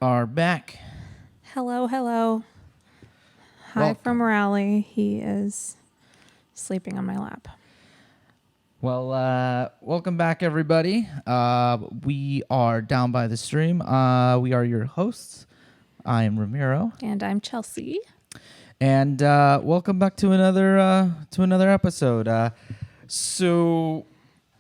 are back. Hello, hello. Hi from Welcome. Raleigh. He is sleeping on my lap. Well, welcome back, everybody. We are down by the stream. We are your hosts. I am Ramiro, And I'm Chelsea. and welcome back to another episode. So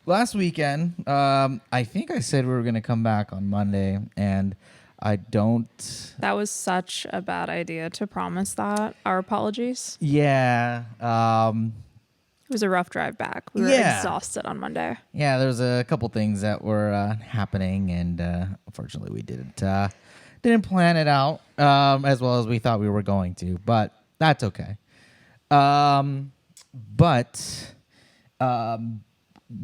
last weekend, I think I said we were going to come back on Monday, and I don't. That was such a bad idea to promise that. Our apologies. Yeah. It was a rough drive back. We were Yeah. exhausted on Monday. Yeah, there was a couple things that were happening, and unfortunately, we didn't plan it out as well as we thought we were going to. But that's okay. But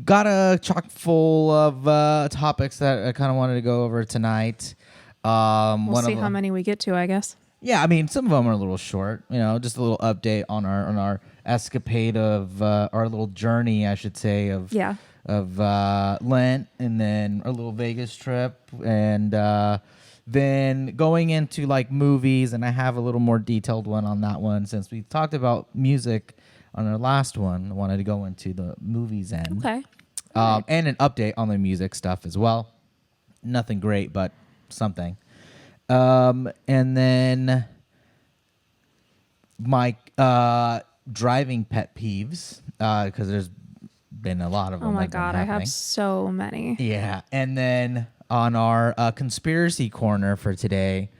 got a chock full of topics that I kind of wanted to go over tonight. We'll see how many we get to, I guess. Yeah, I mean, some of them are a little short. Just a little update on our escapade of our little journey, I should say, of Lent, and then a little Vegas trip, and then going into like movies. And I have a little more detailed one on that one since we talked about music on our last one. I wanted to go into the movies end, Okay. and an update on the music stuff as well. Nothing great, but something. And then my driving pet peeves, because there's been a lot of them. Oh my that have been God, I have happening. so many. Yeah, and then on our conspiracy corner for today,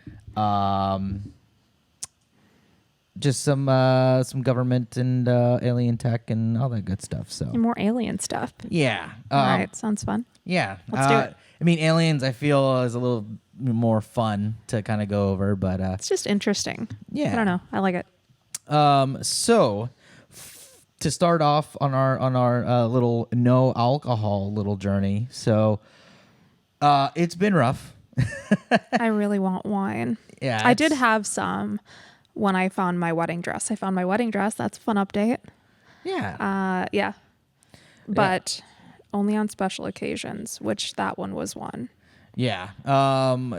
just some government and alien tech and all that good stuff. So And more alien stuff. yeah, All right, sounds fun. yeah. Let's do it. I mean, aliens, I feel is a little more fun to kind of go over, but It's just interesting. yeah. I don't know. I like it. So to start off on our little no alcohol little journey. So it's been rough. I really want wine. Yeah, I did have some when I found my wedding dress. I found my wedding dress. That's a fun update. Yeah. Yeah. But only on special occasions, which that one was one. Yeah.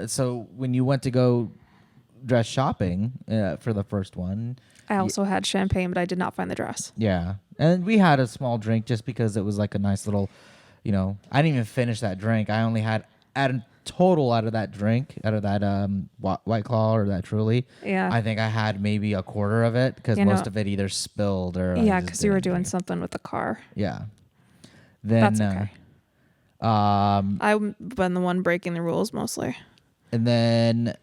So when you went to go dress shopping for the first one, I also had champagne, but I did not find the dress. yeah, and we had a small drink just because it was like a nice little, I didn't even finish that drink. I only had a total out of that drink, out of that White Claw or that Truly. Yeah. I think I had maybe a quarter of it because most of it either spilled or Yeah, because you were doing something with the car. Yeah. Then That's okay. I've been the one breaking the rules mostly. And then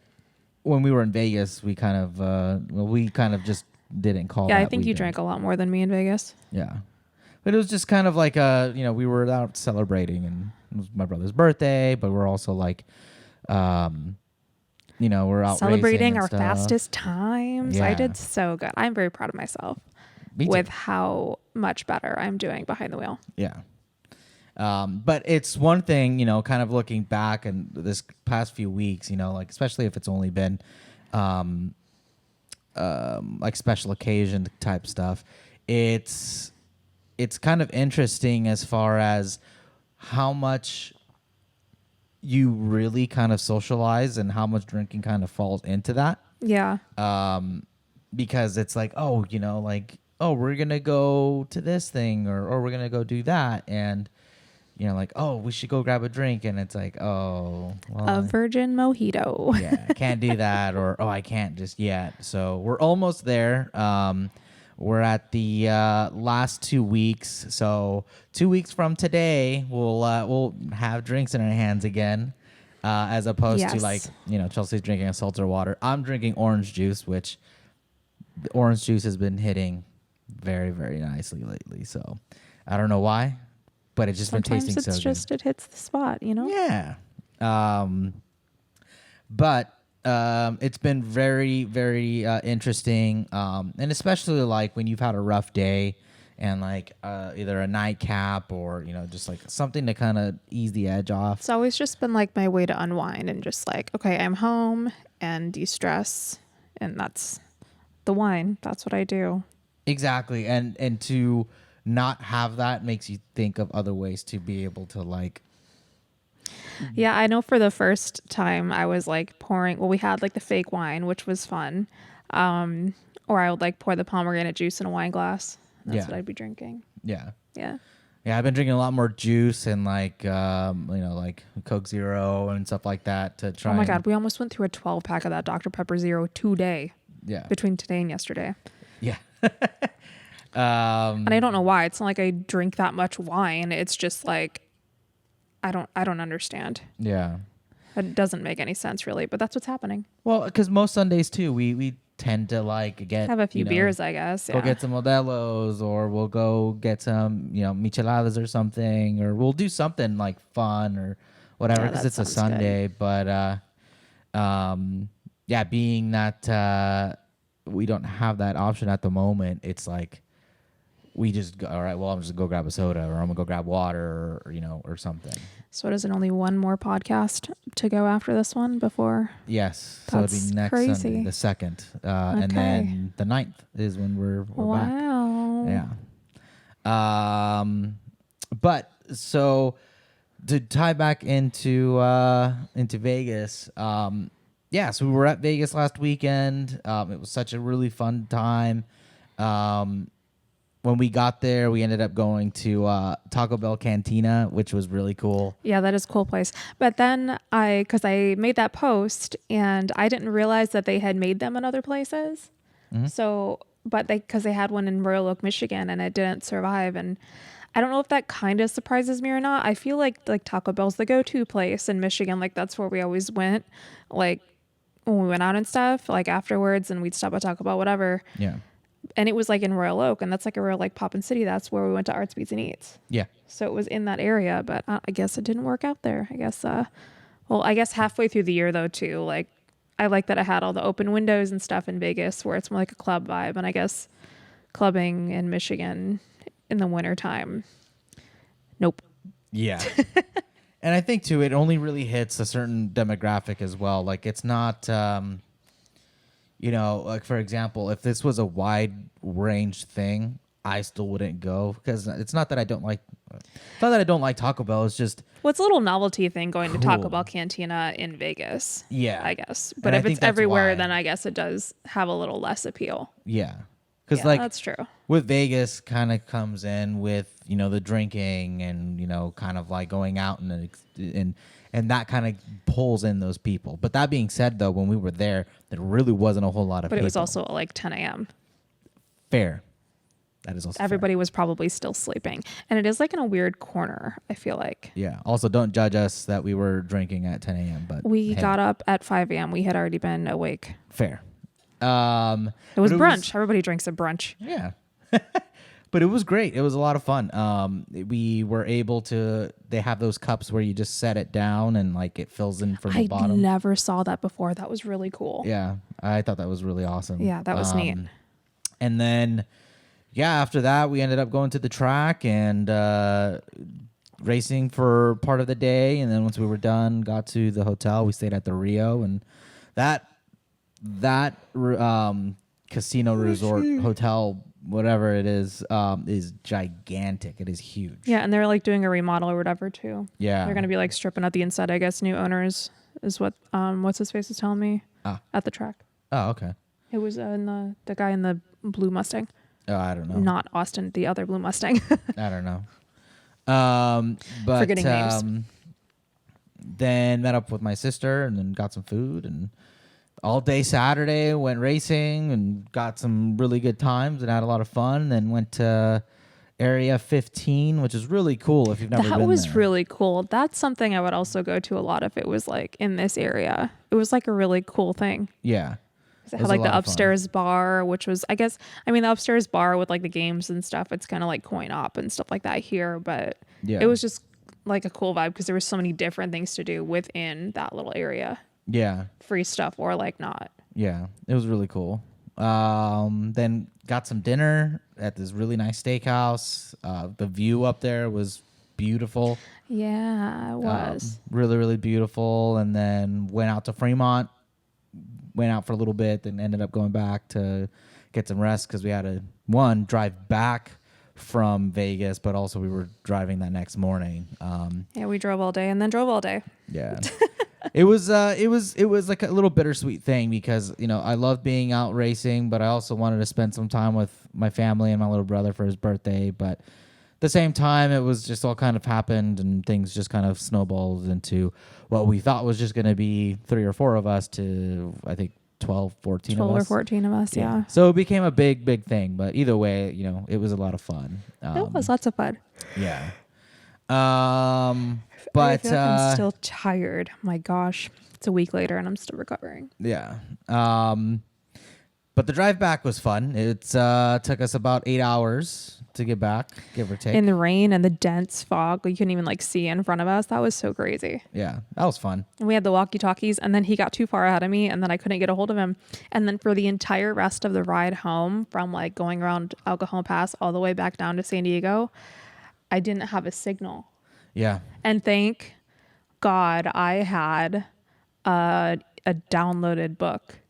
when we were in Vegas, we kind of just didn't call. Yeah, I think you drank a lot more than me in Vegas. Yeah, but it was just kind of like we were out celebrating, and it was my brother's birthday, but we're also like, we're out celebrating our stuff. fastest times. Yeah. I did so good. I'm very proud of myself with how much better I'm doing behind the wheel. Yeah. But it's one thing, kind of looking back and this past few weeks, like especially if it's only been like special occasion type stuff, it's kind of interesting as far as how much you really kind of socialize and how much drinking kind of falls into that. Yeah. Because it's like, we're gonna go to this thing or we're gonna go do that, and we should go grab a drink, and it's like, a virgin mojito. Yeah, can't do that, or I can't just yet. So we're almost there. We're at the last 2 weeks. So 2 weeks from today, we'll have drinks in our hands again, as opposed to like Chelsea's drinking a seltzer water. I'm drinking orange juice, which the orange juice has been hitting very, very nicely lately. So I don't know why. But it's just Sometimes been tasting so good. it's just it hits the spot, Yeah. But it's been very, very interesting, and especially like when you've had a rough day and like either a nightcap or just like something to kind of ease the edge off. It's always just been like my way to unwind and just like, okay, I'm home and de-stress, and that's the wine. That's what I do. Exactly, and to not have that makes you think of other ways to be able to like Yeah, I know for the first time I was like pouring, well, we had like the fake wine, which was fun. Or I would like pour the pomegranate juice in a wine glass. That's Yeah. what I'd be drinking. Yeah. Yeah. Yeah, I've been drinking a lot more juice and like like Coke Zero and stuff like that to Oh try my and God. We almost went through a 12 pack of that Dr. Pepper Zero today, yeah. between today and yesterday. Yeah. And I don't know why. It's not like I drink that much wine. It's just like, I don't understand. Yeah. It doesn't make any sense really, but that's what's happening. Well, because most Sundays too, we tend to like get Have a few beers, I guess. go Yeah. get some Modelo's, or we'll go get some micheladas or something, or we'll do something like fun or whatever Yeah, because that it's a sounds Sunday. But yeah, being that we don't have that option at the moment, it's like we just go, all right. Well, I'm just gonna go grab a soda, or I'm gonna go grab water, or something. So is it only one more podcast to go after this one before? Yes, so it'd That's be next crazy. Sunday, the 2nd, and Okay. then the 9th is when we're back. Wow. Yeah. But so to tie back into Vegas, yeah. So we were at Vegas last weekend. It was such a really fun time. When we got there, we ended up going to Taco Bell Cantina, which was really cool. Yeah, that is a cool place. But then because I made that post and I didn't realize that they had made them in other places. So, but because they had one in Royal Oak, Michigan, and it didn't survive. And I don't know if that kind of surprises me or not. I feel like Taco Bell's the go-to place in Michigan. Like that's where we always went. Like when we went out and stuff, like afterwards, and we'd stop at Taco Bell, whatever. Yeah. And it was like in Royal Oak, and that's like a real like poppin' city. That's where we went to Arts, Beats, and Eats. Yeah. So it was in that area, but I guess it didn't work out there. I guess, I guess halfway through the year though too, like I like that I had all the open windows and stuff in Vegas where it's more like a club vibe. And I guess clubbing in Michigan in the wintertime, nope. Yeah. And I think too, it only really hits a certain demographic as well. Like it's not, like for example, if this was a wide range thing, I still wouldn't go because it's not that I don't like. It's not that I don't like Taco Bell. It's just Well, it's a little novelty thing going to Taco Cool. Bell Cantina in Vegas. Yeah. I guess. And But I if think it's that's everywhere, why. then I guess it does have a little less appeal. yeah, because Yeah, like that's true. with Vegas, kind of comes in with the drinking and kind of like going out and that kind of pulls in those people. But that being said, though, when we were there really wasn't a whole lot of But people. it was also like 10 a.m. fair. That is also fair. Everybody was probably still sleeping. And it is like in a weird corner, I feel like. Yeah. Also, don't judge us that we were drinking at 10 a.m. But We hey, got up at 5 a.m. We had already been awake. fair. It was but brunch. Everybody drinks at brunch. Yeah. But it was great. It was a lot of fun. We were able to. They have those cups where you just set it down and like it fills in from the I bottom. never saw that before. That was really cool. Yeah, I thought that was really awesome. Yeah, that was neat. And then, yeah, after that, we ended up going to the track and racing for part of the day. And then once we were done, got to the hotel. We stayed at the Rio, and that casino resort hotel, whatever it is gigantic. It is huge. Yeah, and they're like doing a remodel or whatever too. Yeah. They're gonna be like stripping out the inside, I guess. New owners is what what's his face is telling me at the track. Oh, okay. It was in the guy in the blue Mustang. Oh, I don't know. Not Austin, the other blue Mustang. I don't know. But Forgetting names. Then met up with my sister and then got some food, and all day Saturday went racing and got some really good times and had a lot of fun. Then went to Area 15, which is really cool if you've never been there. That was really cool. That's something I would also go to a lot if it was like in this area. It was like a really cool thing. Yeah. It had like the upstairs bar, which was, I guess, the upstairs bar with like the games and stuff. It's kind of like coin op and stuff like that here, but Yeah. it was just like a cool vibe because there was so many different things to do within that little area. Yeah. Free stuff or like not. Yeah. It was really cool. Then got some dinner at this really nice steakhouse. The view up there was beautiful. Yeah, it was. Really, really beautiful. And then went out to Fremont, went out for a little bit, then ended up going back to get some rest because we had to, drive back from Vegas, but also we were driving that next morning. Yeah, we drove all day and then drove all day. Yeah. It was like a little bittersweet thing because, I love being out racing, but I also wanted to spend some time with my family and my little brother for his birthday. But at the same time, it was just all kind of happened and things just kind of snowballed into what we thought was just going to be 3 or 4 of us to, I think, 12, 14 of 12 us. or 14 of us, yeah. So it became a big, big thing. But either way, it was a lot of fun. It was lots of fun. Yeah. I But feel like I'm still tired. My gosh. It's a week later and I'm still recovering. yeah. But the drive back was fun. It took us about 8 hours to get back, give or take. In the rain and the dense fog, you couldn't even see in front of us. That was so crazy. Yeah, that was fun. And we had the walkie-talkies, and then he got too far ahead of me, and then I couldn't get a hold of him. And then for the entire rest of the ride home, from going around El Cajon Pass all the way back down to San Diego, I didn't have a signal. Yeah. And thank God I had a downloaded book.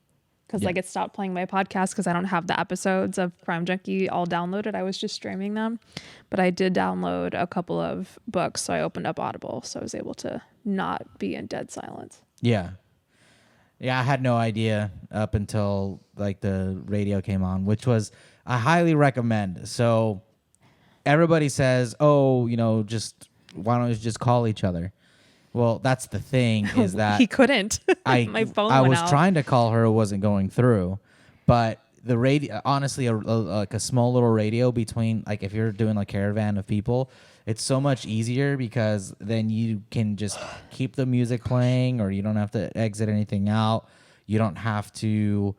Because it stopped playing my podcast because I don't have the episodes of Crime Junkie all downloaded. I was just streaming them. But I did download a couple of books, so I opened up Audible. So I was able to not be in dead silence. Yeah. Yeah, I had no idea up until the radio came on, which was I highly recommend. So everybody says, "Oh, just why don't you just call each other?" Well, that's the thing is that he couldn't. My phone I went was out. trying to call her, it wasn't going through. But the radio, honestly, like a small little radio between, if you're doing a caravan of people, it's so much easier because then you can just keep the music playing, or you don't have to exit anything out. You don't have to,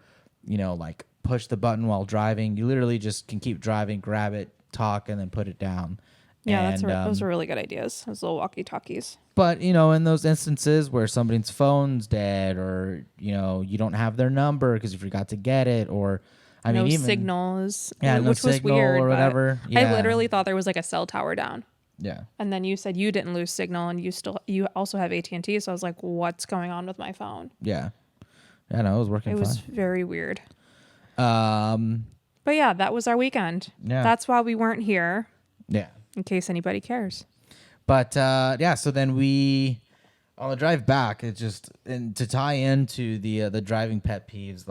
push the button while driving. You literally just can keep driving, grab it, talk, and then put it down. Yeah, And, those are really good ideas. Those little walkie-talkies. But, in those instances where somebody's phone's dead, or, you don't have their number because you forgot to get it, or, no even signals. Yeah, no which was signal weird, or whatever. I Yeah. literally thought there was a cell tower down. Yeah. And then you said you didn't lose signal, and you also have AT&T. So I was like, what's going on with my phone? Yeah. Yeah, no, it was working It fine. was very weird. Um, But yeah, that was our weekend. Yeah. That's why we weren't here, yeah. in case anybody cares. But, so then we, on the drive back, and to tie into the driving pet peeves,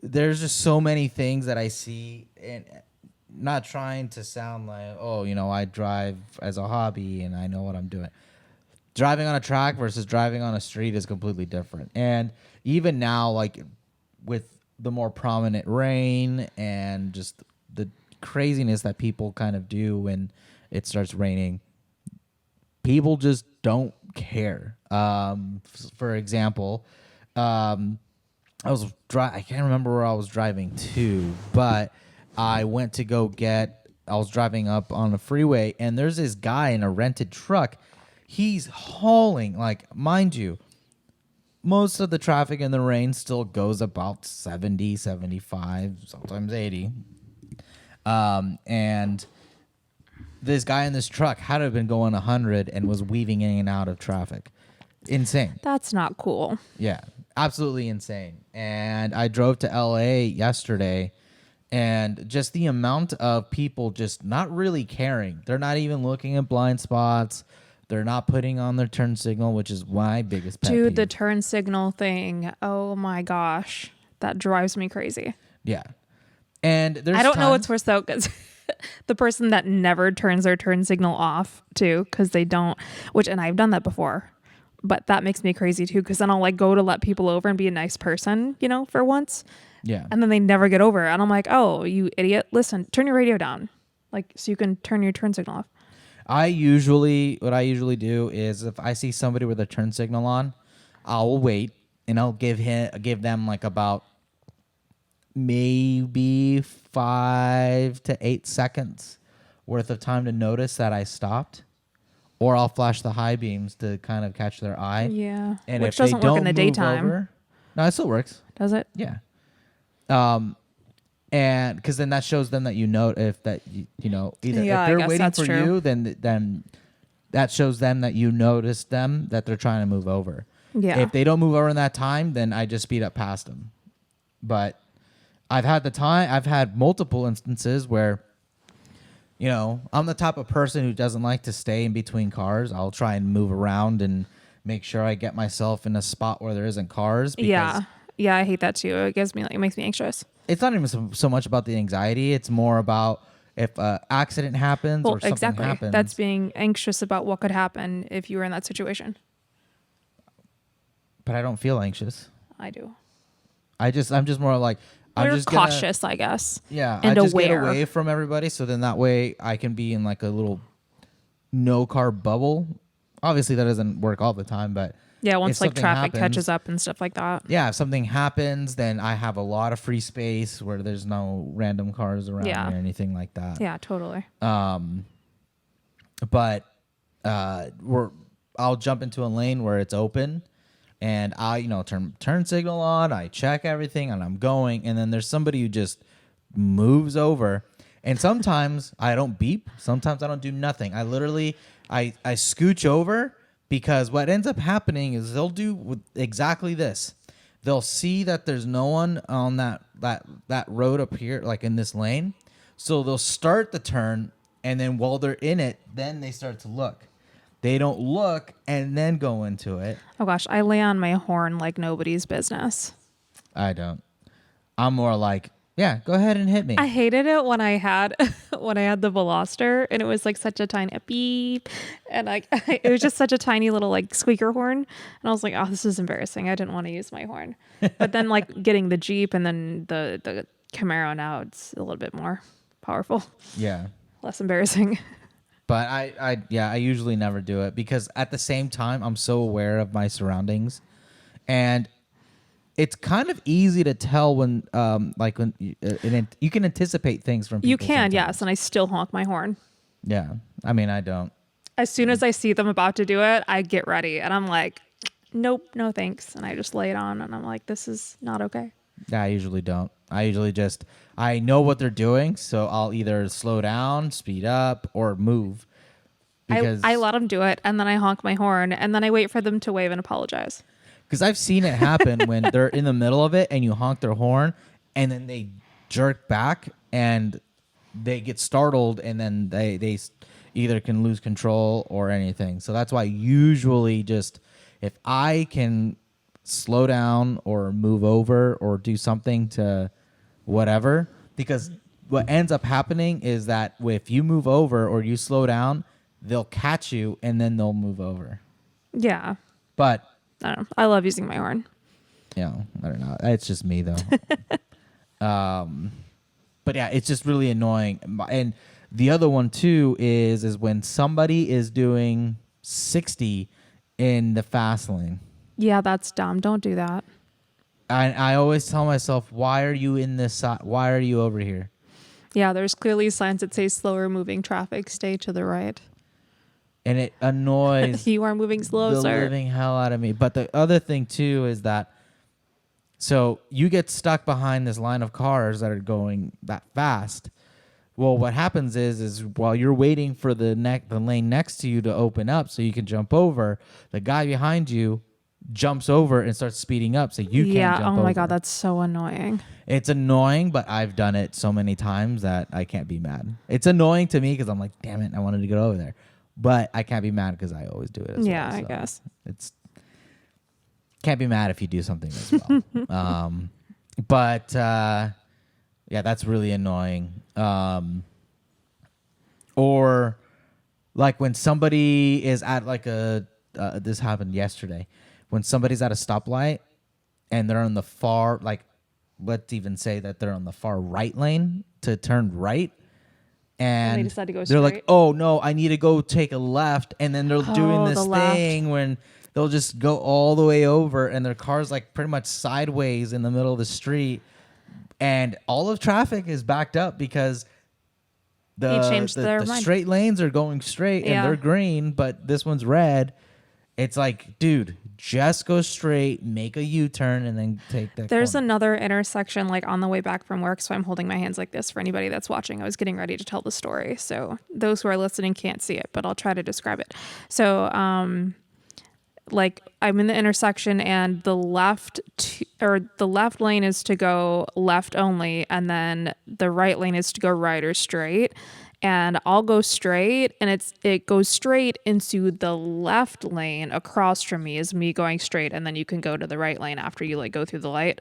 there's just so many things that I see, and not trying to sound like, I drive as a hobby and I know what I'm doing. Driving on a track versus driving on a street is completely different. And even now, with the more prominent rain and just the craziness that people kind of do when it starts raining, people just don't care. For example, I can't remember where I was driving to, but I went to I was driving up on the freeway, and there's this guy in a rented truck. He's hauling, mind you, most of the traffic in the rain still goes about 70, 75, sometimes 80. And this guy in this truck had to have been going 100 and was weaving in and out of traffic. Insane. That's not cool. Yeah, absolutely insane. And I drove to LA yesterday, and just the amount of people just not really caring. They're not even looking at blind spots. They're not putting on their turn signal, which is my biggest pet Dude, peeve. the turn signal thing. Oh my gosh. That drives me crazy. Yeah. And there's I don't know times- what's worse though, because the person that never turns their turn signal off too, because they don't, and I've done that before, but that makes me crazy too, because then I'll go to let people over and be a nice person, for once. Yeah. And then they never get over. And I'm like, oh, you idiot. Listen, turn your radio down. So you can turn your turn signal off. What I usually do is if I see somebody with a turn signal on, I'll wait and I'll give them about maybe 5 to 8 seconds worth of time to notice that I stopped, or I'll flash the high beams to kind of catch their eye. Yeah. And Which if they doesn't work don't in the move daytime. over, no, it still works. Does it? Yeah. And because then that shows them that either Yeah, if I they're guess waiting that's for true. you, then that shows them that you noticed them, that they're trying to move over. Yeah. If they don't move over in that time, then I just speed up past them. But I've had multiple instances where I'm the type of person who doesn't like to stay in between cars. I'll try and move around and make sure I get myself in a spot where there isn't cars because Yeah. Yeah, I hate that too. It gives me like, it makes me anxious. it's not even so much about the anxiety. It's more about if an accident happens Well, or something exactly. That's happens. being anxious about what could happen if you were in that situation. But I don't feel anxious. I do. I'm just more like Well, I'm you're just gonna cautious, I guess, yeah, I and just get aware. away from everybody so then that way I can be in like a little no car bubble. Obviously that doesn't work all the time, but Yeah, if once like something traffic catches happens, up and stuff like that. yeah, if something happens, then I have a lot of free space where there's no random cars around Yeah. me or anything like that. Yeah, totally. But we're I'll jump into a lane where it's open and I turn signal on, I check everything and I'm going and then there's somebody who just moves over and sometimes I don't beep, sometimes I don't do nothing. I literally I scooch over because what ends up happening is they'll do exactly this. They'll see that there's no one on that road up here like in this lane. So they'll start the turn and then while they're in it, then they start to look. They don't look and then go into it. Oh gosh, I lay on my horn like nobody's business. I don't. I'm more like, yeah, go ahead and hit me. I hated it when I had when I had the Veloster and it was like such a tiny beep and like it was just such a tiny little like squeaker horn and I was like, oh, this is embarrassing. I didn't want to use my horn. But then like getting the Jeep and then the Camaro, now it's a little bit more powerful, Yeah. less embarrassing. But I usually never do it because at the same time I'm so aware of my surroundings, and it's kind of easy to tell when like when you can anticipate things from people. You can, sometimes. yes, and I still honk my horn. Yeah, I mean I don't. As soon as I see them about to do it, I get ready and I'm like, nope, no thanks. And I just lay it on and I'm like, this is not okay. Yeah, I usually don't. I usually just I know what they're doing, so I'll either slow down, speed up, or move. Because I let them do it and then I honk my horn and then I wait for them to wave and apologize. I've seen it happen when they're in the middle of it and you honk their horn and then they jerk back and they get startled and then they either can lose control or anything. So that's why usually just if I can slow down or move over or do something to whatever, because what ends up happening is that if you move over or you slow down, they'll catch you and then they'll move over. Yeah. But I don't know. I love using my horn. I don't know. It's just me though. But yeah, it's just really annoying. And the other one too is when somebody is doing 60 in the fast lane. Yeah, that's dumb. Don't do that. I always tell myself, why are you in this side? Why are you over here? Yeah, there's clearly signs that say slower moving traffic, stay to the right. And it annoys You are moving slow, the sir. living hell out of me. But the other thing too is that so you get stuck behind this line of cars that are going that fast. Well, what happens is while you're waiting for the lane next to you to open up so you can jump over, the guy behind you jumps over and starts speeding up so you can't jump over. Oh my God, that's so annoying. It's annoying, but I've done it so many times that I can't be mad. It's annoying to me because I'm like, damn it, I wanted to get over there. But I can't be mad because I always do it as Yeah, well. I guess. It's can't be mad if you do something as well. But yeah, that's really annoying. Or like when somebody is at like this happened yesterday, when somebody's at a stoplight and they're on the far, like, let's even say that they're on the far right lane to turn right. And they decide to go they're like, straight? oh no, I need to go take a left. And then they're doing this the left. thing when they'll just go all the way over and their car's like pretty much sideways in the middle of the street. And all of traffic is backed up because the straight lanes are going straight and they're green, but this one's red. It's like, dude, just go straight, make a U-turn, and then take that. There's corner. another intersection like on the way back from work. So I'm holding my hands like this for anybody that's watching. I was getting ready to tell the story. So those who are listening can't see it, but I'll try to describe it. So, like I'm in the intersection and the left lane is to go left only. And then the right lane is to go right or straight. and I'll go straight, and it goes straight into the left lane. Across from me is me going straight, and then you can go to the right lane after you like go through the light.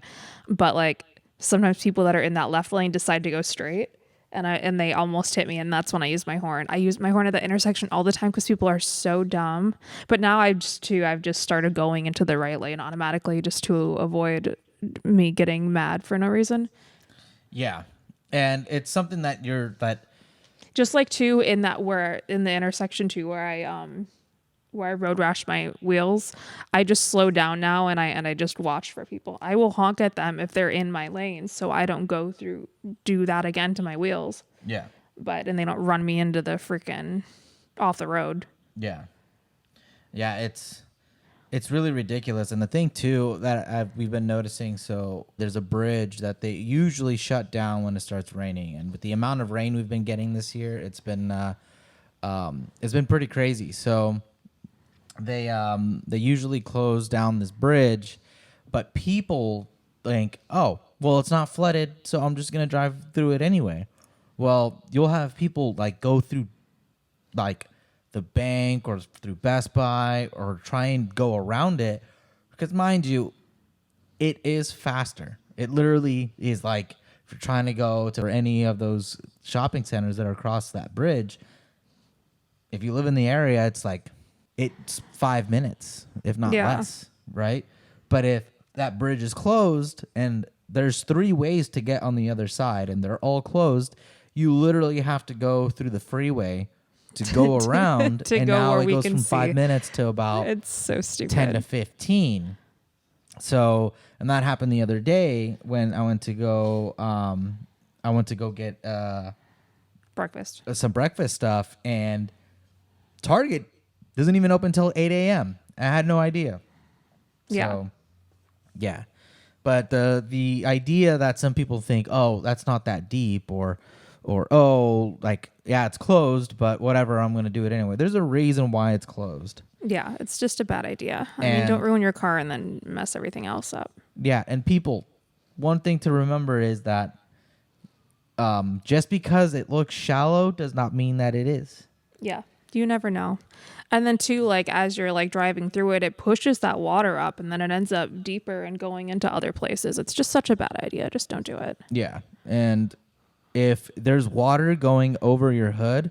But like sometimes people that are in that left lane decide to go straight, and they almost hit me, and that's when I use my horn. I use my horn at the intersection all the time because people are so dumb. But now I've just started going into the right lane automatically just to avoid me getting mad for no reason. Yeah. And it's something that Just like too in that where in the intersection too where I road rash my wheels, I just slow down now and I just watch for people. I will honk at them if they're in my lane, so I don't do that again to my wheels. yeah. And they don't run me into the freaking off the road. Yeah. Yeah, it's really ridiculous. And the thing too that we've been noticing, so there's a bridge that they usually shut down when it starts raining, and with the amount of rain we've been getting this year, it's been pretty crazy. So they usually close down this bridge, but people think, oh, well, it's not flooded, so I'm just gonna drive through it anyway. Well, you'll have people like go through like the bank or through Best Buy or try and go around it, because mind you, it is faster. It literally is like if you're trying to go to any of those shopping centers that are across that bridge, if you live in the area, it's 5 minutes, if not less, right? But if that bridge is closed and there's 3 ways to get on the other side and they're all closed, you literally have to go through the freeway to go around, to and go now where it we goes can from 5 see. minutes to about It's so stupid. 10 to 15. So, and that happened the other day when I went to go get Breakfast. some breakfast stuff, and Target doesn't even open until 8 a.m. I had no idea. So, yeah. But the idea that some people think, oh, that's not that deep, or oh, like, yeah, it's closed, but whatever, I'm going to do it anyway. There's a reason why it's closed. Yeah, it's just a bad idea. I mean, don't ruin your car and then mess everything else up. Yeah, and people, one thing to remember is that just because it looks shallow does not mean that it is. Yeah, you never know. And then too, like as you're like driving through it, it pushes that water up, and then it ends up deeper and going into other places. It's just such a bad idea. Just don't do it. Yeah, and if there's water going over your hood,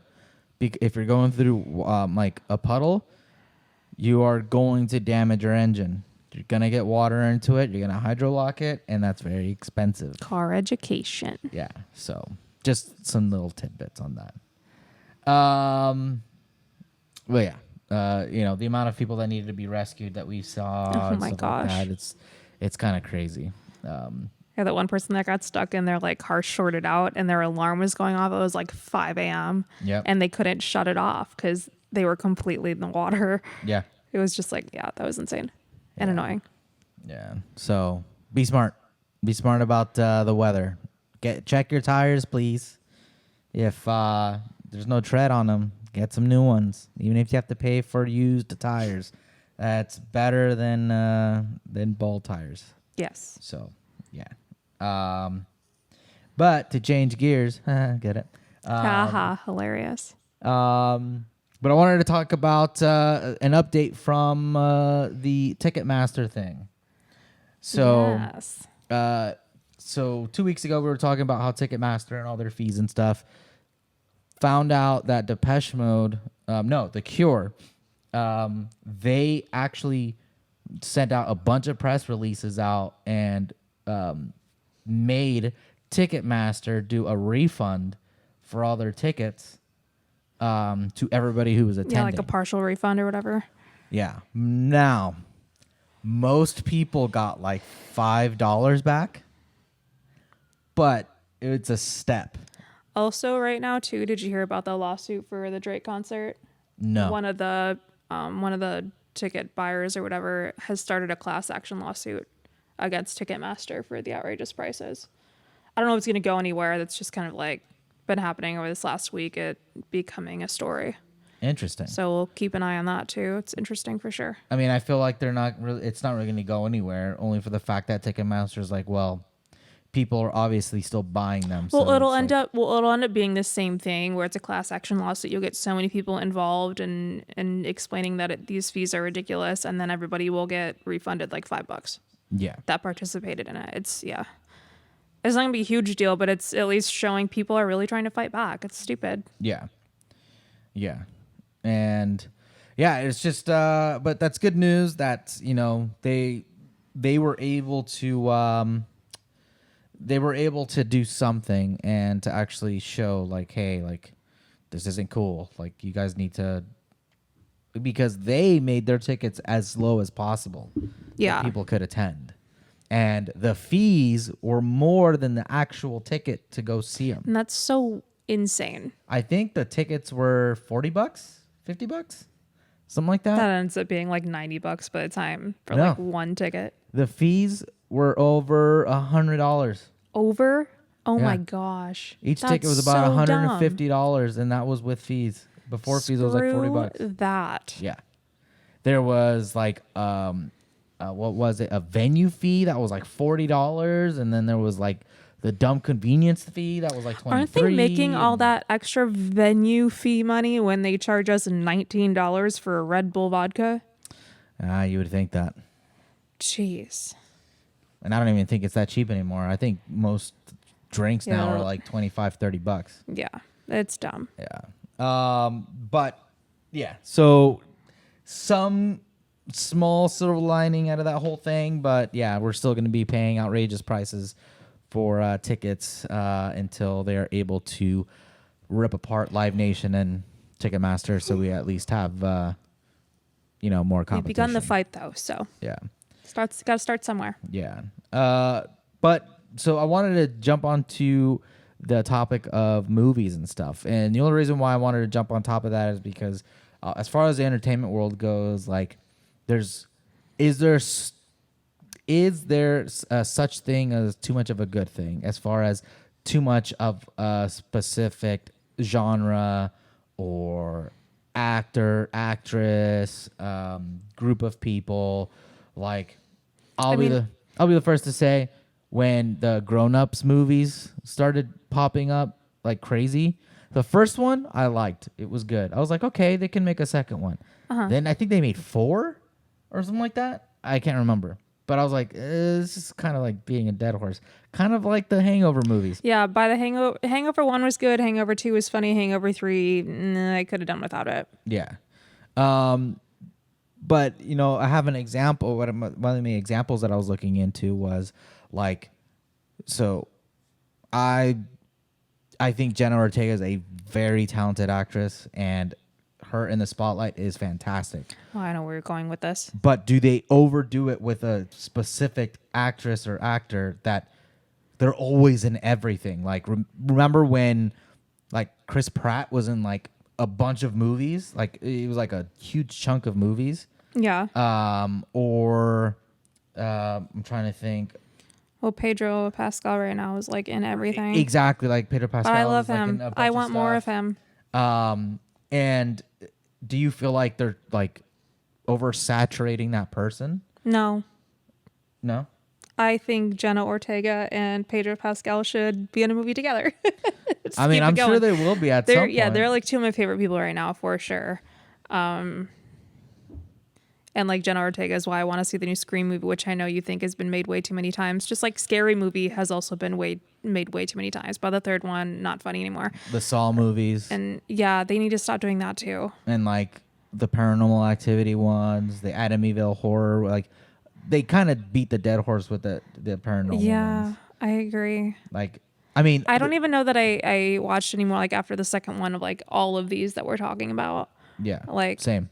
if you're going through like a puddle, you are going to damage your engine. You're going to get water into it. You're going to hydrolock it, and that's very expensive. Car education. Yeah, so just some little tidbits on that. Well, yeah, the amount of people that needed to be rescued that we saw. Oh and my stuff gosh. like that, it's kind of crazy. Yeah, that one person that got stuck in their like car shorted out and their alarm was going off. It was like 5 a.m. Yep. And they couldn't shut it off because they were completely in the water. Yeah. It was just like, yeah, that was insane and annoying. Yeah. So be smart. Be smart about the weather. Check your tires, please. If there's no tread on them, get some new ones. Even if you have to pay for used tires, that's better than bald tires. Yes. So, yeah. But to change gears, get it? Haha, hilarious. But I wanted to talk about an update from the Ticketmaster thing. So, yes. So 2 weeks ago, we were talking about how Ticketmaster and all their fees and stuff found out that Depeche Mode, The Cure, they actually sent out a bunch of press releases out and made Ticketmaster do a refund for all their tickets to everybody who was attending. Yeah, like a partial refund or whatever. Yeah. Now, most people got like $5 back, but it's a step. Also, right now too, did you hear about the lawsuit for the Drake concert? No. One of the ticket buyers or whatever has started a class action lawsuit against Ticketmaster for the outrageous prices. I don't know if it's going to go anywhere. That's just kind of like been happening over this last week. It becoming a story. Interesting. So we'll keep an eye on that too. It's interesting for sure. I mean, I feel like it's not really going to go anywhere, only for the fact that Ticketmaster is like, well, people are obviously still buying them. Well, So it'll it's end like, up well, it'll end up being the same thing where it's a class action lawsuit. You'll get so many people involved and explaining that these fees are ridiculous, and then everybody will get refunded like $5 yeah, that participated in it. It's yeah, it's not gonna be a huge deal, but it's at least showing people are really trying to fight back. It's stupid. yeah, yeah, and yeah, it's just. But that's good news that they were able to do something and to actually show like, hey, like this isn't cool. Like you guys need to, because they made their tickets as low as possible that Yeah, people could attend. And the fees were more than the actual ticket to go see them. and that's so insane. I think the tickets were $40, $50, something like That that. ends up being like $90 by the time for No. like one ticket. The fees were over $100. Over? Oh Yeah. my gosh. Each That's ticket was about so $150, and that was with fees. Before fees, it was like $40. Screw that. Yeah. There was like what was it? A venue fee that was like $40, and then there was like the dumb convenience fee that was like 23. Aren't they making all that extra venue fee money when they charge us $19 for a Red Bull vodka? You would think that. Jeez. And I don't even think it's that cheap anymore. I think most drinks now Yeah. are like $25-$30. Yeah, it's dumb. Yeah. But yeah, so some small silver lining out of that whole thing, but yeah, we're still going to be paying outrageous prices for tickets until they are able to rip apart Live Nation and Ticketmaster, so we at least have more competition. We've begun the fight though, so Yeah. got to start somewhere. Yeah. But so I wanted to jump onto the topic of movies and stuff. And the only reason why I wanted to jump on top of that is because as far as the entertainment world goes, like is there such thing as too much of a good thing, as far as too much of a specific genre or actor, actress, group of people? Like I'll be the first to say, when the Grown Ups movies started popping up like crazy, the first one I liked. It was good. I was like, okay, they can make a second one. Then I think they made 4 or something like that. I can't remember. But I was like, this is kind of like being a dead horse. Kind of like the Hangover movies. Yeah, by the Hangover 1 was good, Hangover 2 was funny, Hangover 3, I could have done without it. Yeah. But, I have an example. One of the examples that I was looking into was like, so I think Jenna Ortega is a very talented actress, and her in the spotlight is fantastic. Oh, I know where you're going with this. But do they overdo it with a specific actress or actor that they're always in everything? Like, remember when like Chris Pratt was in like a bunch of movies? Like it was like a huge chunk of movies. Yeah. I'm trying to think. Well, Pedro Pascal right now is like in everything. Exactly, like Pedro Pascal. But I love is, like, him. in a bunch I want more of stuff. him. And do you feel like they're like oversaturating that person? No. No. I think Jenna Ortega and Pedro Pascal should be in a movie together. I mean, I'm sure they will be at some point. Yeah, they're like two of my favorite people right now for sure. And like Jenna Ortega is why I want to see the new Scream movie, which I know you think has been made way too many times. Just like Scary Movie has also been made way too many times. By the third one, not funny anymore. The Saw movies. And yeah, they need to stop doing that too. And like the Paranormal Activity ones, the Amityville horror, like they kind of beat the dead horse with the paranormal Yeah, ones. I agree. Like, I mean, I don't even know that I watched anymore. Like after the second one of like all of these that we're talking about. Yeah. Like same.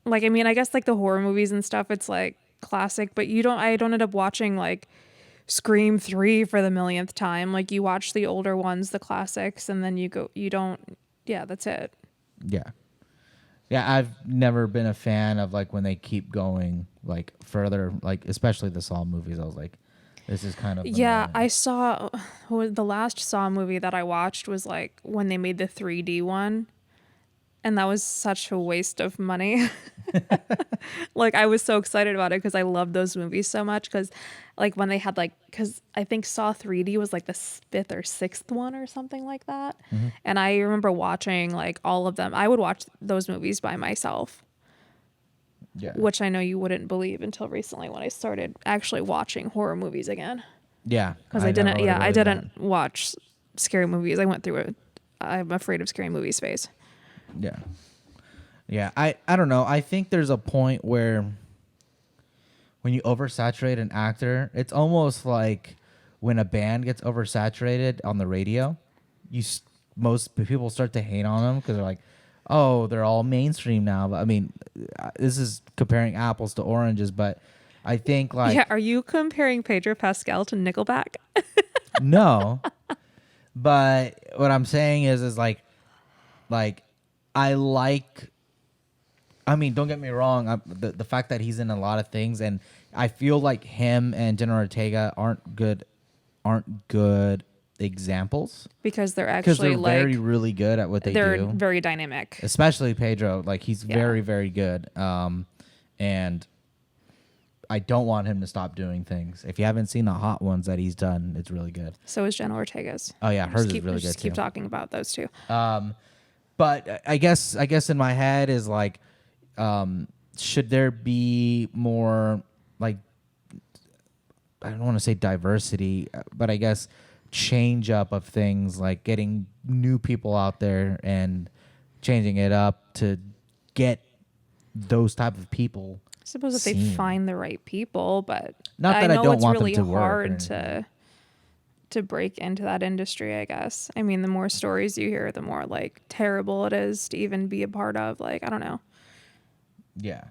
Like, I mean, I guess like the horror movies and stuff, it's like classic, but I don't end up watching like Scream 3 for the millionth time. Like you watch the older ones, the classics, and then that's it. Yeah. Yeah, I've never been a fan of like when they keep going like further, like especially the Saw movies. I was like, this is kind of annoying. I saw the last Saw movie that I watched was like when they made the 3D one. And that was such a waste of money. Like I was so excited about it because I loved those movies so much. Because like when they had like, because I think Saw 3D was like the fifth or sixth one or something like that. Hmm. And I remember watching like all of them. I would watch those movies by myself, Yeah. which I know you wouldn't believe until recently when I started actually watching horror movies again. Yeah. Because I never would have I believed that. didn't watch scary movies. I went through a I'm afraid of scary movies phase. Yeah. Yeah. I don't know. I think there's a point where when you oversaturate an actor, it's almost like when a band gets oversaturated on the radio, most people start to hate on them because they're like, oh, they're all mainstream now. But I mean, this is comparing apples to oranges, but I think Yeah, like are you comparing Pedro Pascal to Nickelback? no, but what I'm saying is like I like. I mean, don't get me wrong. The fact that he's in a lot of things, and I feel like him and Jenna Ortega aren't good examples Because they're because actually they're very like really good at what they they're do. very dynamic. Especially Pedro, like he's Yeah. very very good. And I don't want him to stop doing things. If you haven't seen the hot ones that he's done, it's really good. So is Jenna Ortega's. Oh yeah, hers Just is keep really good just keep too. talking about those two. But I guess in my head is like, should there be more like I don't want to say diversity, but I guess change up of things like getting new people out there and changing it up to get those type of people. I suppose if they seen. find the right people, but Not that I know don't it's want them really to work or hard anything. to break into that industry, I guess. I mean, the more stories you hear, the more like terrible it is to even be a part of. Like, I don't know. Yeah,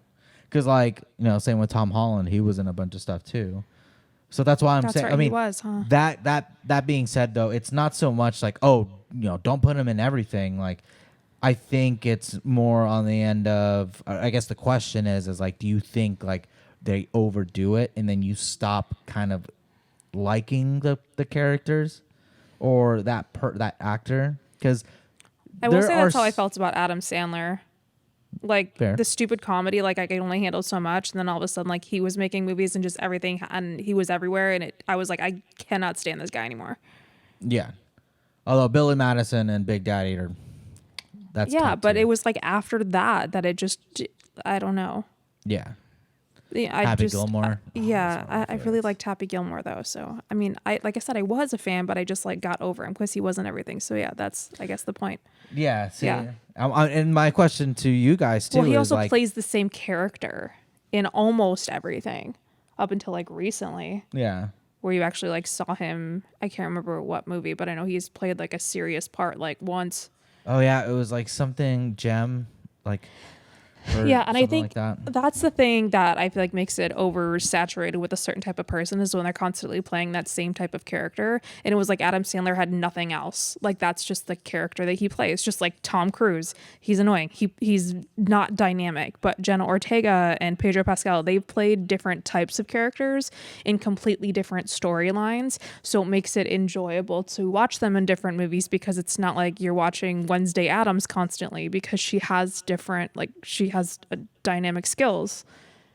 because like same with Tom Holland, he was in a bunch of stuff too. So that's why I'm That's saying. right, I he mean, was, huh? that being said, though, it's not so much like don't put him in everything. Like, I think it's more on the end of. I guess the question is like, do you think like they overdo it and then you stop kind of liking the characters or that actor? Because I will there say are that's how I felt about Adam Sandler. Like fair. the stupid comedy, like I could only handle so much, and then all of a sudden, like he was making movies and just everything, and he was everywhere, and I was like, I cannot stand this guy anymore. Yeah. Although Billy Madison and Big Daddy are that's Yeah, top but tier. it was like after that it just, I don't know. Yeah. Yeah, Happy Gilmore. Yeah, That's one of my I really favorites. liked Happy Gilmore though. So I mean, like I said, I was a fan, but I just like got over him because he wasn't everything. So yeah, that's I guess the point. Yeah. See, Yeah. and my question to you guys too Well, he is also like, plays the same character in almost everything up until like recently, yeah, where you actually like saw him. I can't remember what movie, but I know he's played like a serious part like once. oh yeah, it was like something gem, like, or Yeah, and I something like think that. that's the thing that I feel like makes it oversaturated with a certain type of person is when they're constantly playing that same type of character. And it was like Adam Sandler had nothing else. Like that's just the character that he plays. Just like Tom Cruise, he's annoying. He's not dynamic. But Jenna Ortega and Pedro Pascal, they've played different types of characters in completely different storylines. So it makes it enjoyable to watch them in different movies because it's not like you're watching Wednesday Addams constantly because she has different she has dynamic skills.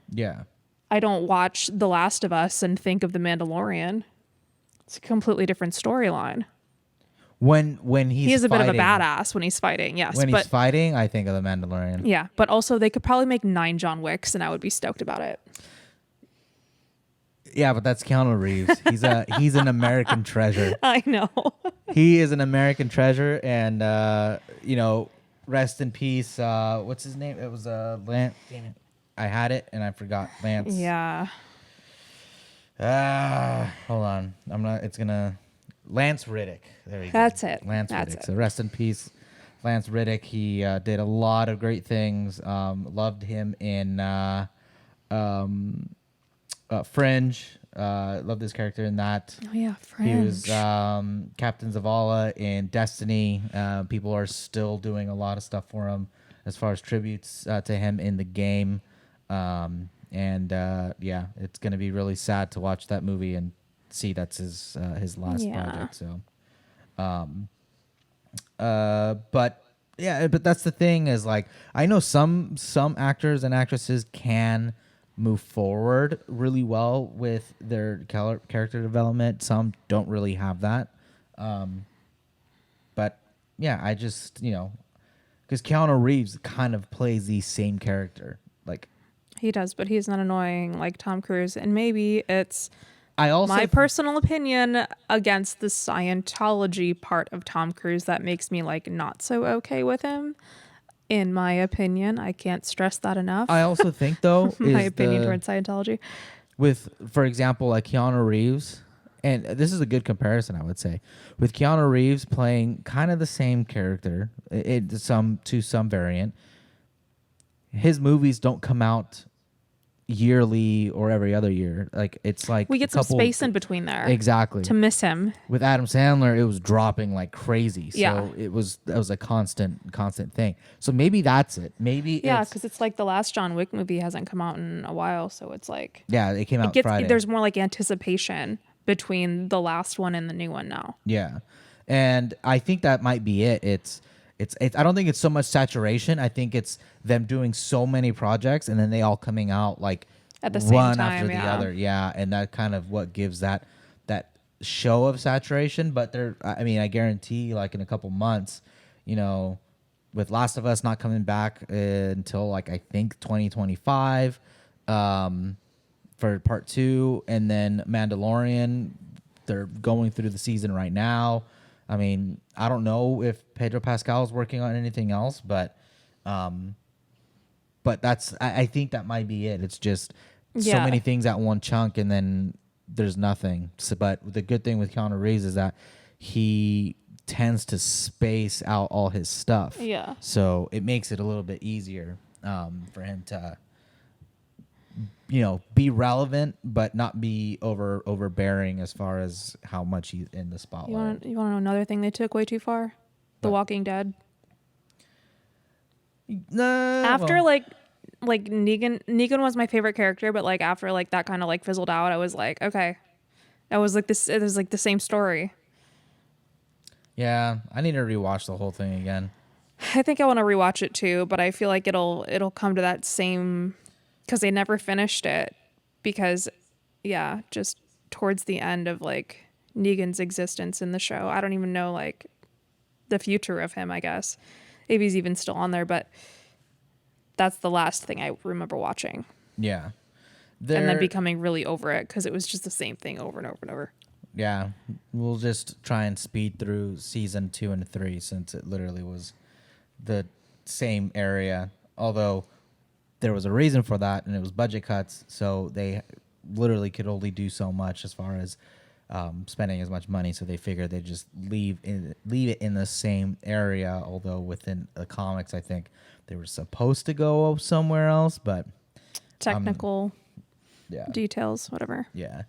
Yeah, I don't watch The Last of Us and think of The Mandalorian. It's a completely different storyline. when he's He is a bit of a fighting- badass when he's fighting, yes. When but he's fighting, I think of the Mandalorian. yeah, but also they could probably make 9 John Wicks and I would be stoked about it. Yeah, but that's Keanu Reeves. He's an American treasure. I know. He is an American treasure, and rest in peace. What's his name? It was Lance. Damn it, I had it and I forgot Lance. Yeah. Hold on. It's gonna. Lance Riddick. There you go. That's it. Lance That's Riddick. it. So rest in peace, Lance Riddick. He did a lot of great things. Loved him in Fringe. Loved his character in that. Oh yeah, He was French. Captain Zavala in Destiny. People are still doing a lot of stuff for him as far as tributes to him in the game. Yeah, it's going to be really sad to watch that movie and see that's his last Yeah. project. So, but Yeah, but that's the thing is like I know some actors and actresses can move forward really well with their character development. Some don't really have that. Um, but yeah, I just because Keanu Reeves kind of plays the same character. Like He does, but he's not annoying like Tom Cruise. And maybe it's I my also personal opinion against the Scientology part of Tom Cruise that makes me like not so okay with him. In my opinion, I can't stress that I enough. also think though My is opinion the towards Scientology. with for example like Keanu Reeves, and this is a good comparison I would say, with Keanu Reeves playing kind of the same character, some to some variant. His movies don't come out yearly or every other year. Like it's like We a get some couple space in between there exactly. to miss him. With Adam Sandler, it was dropping like crazy. Yeah. So that was a constant thing. So maybe that's it. Maybe Yeah, it's because it's like the last John Wick movie hasn't come out in a while, so it's like yeah, it came it out gets Friday. there's more like anticipation between the last one and the new one now. Yeah. And I think that might be it. It's I don't think it's so much saturation. I think it's them doing so many projects and then they all coming out like At the same one after time, the yeah. other. Yeah, and that kind of what gives that show of saturation, but there I mean, I guarantee like in a couple months, you know, with Last of Us not coming back until like I think 2025 for part 2, and then Mandalorian they're going through the season right now. I mean, I don't know if Pedro Pascal is working on anything else, um, but I think that might be it. It's just so Yeah. many things at one chunk, and then there's nothing. So, but the good thing with Keanu Reeves is that he tends to space out all his stuff. Yeah. So it makes it a little bit easier for him to be relevant but not be overbearing as far as how much he's in the spotlight. You want to know another thing they took way too far? The What? Walking Dead. No, After well, like Negan was my favorite character, but like after like that kind of like fizzled out, I was like, okay. I was like this it was like the same story. yeah, I need to rewatch the whole thing again. I think I want to rewatch it too, but I feel like it'll come to that same because they never finished it because yeah, just towards the end of like Negan's existence in the show. I don't even know like the future of him, I guess. Maybe he's even still on there, but that's the last thing I remember watching. Yeah, And then there. becoming really over it because it was just the same thing over and over and over. Yeah, we'll just try and speed through season 2 and 3 since it literally was the same area. Although there was a reason for that, and it was budget cuts, so they literally could only do so much as far as spending as much money. So they figured they'd just leave it in the same area. Although within the comics, I think they were supposed to go somewhere else, but Technical yeah, details, whatever. yeah.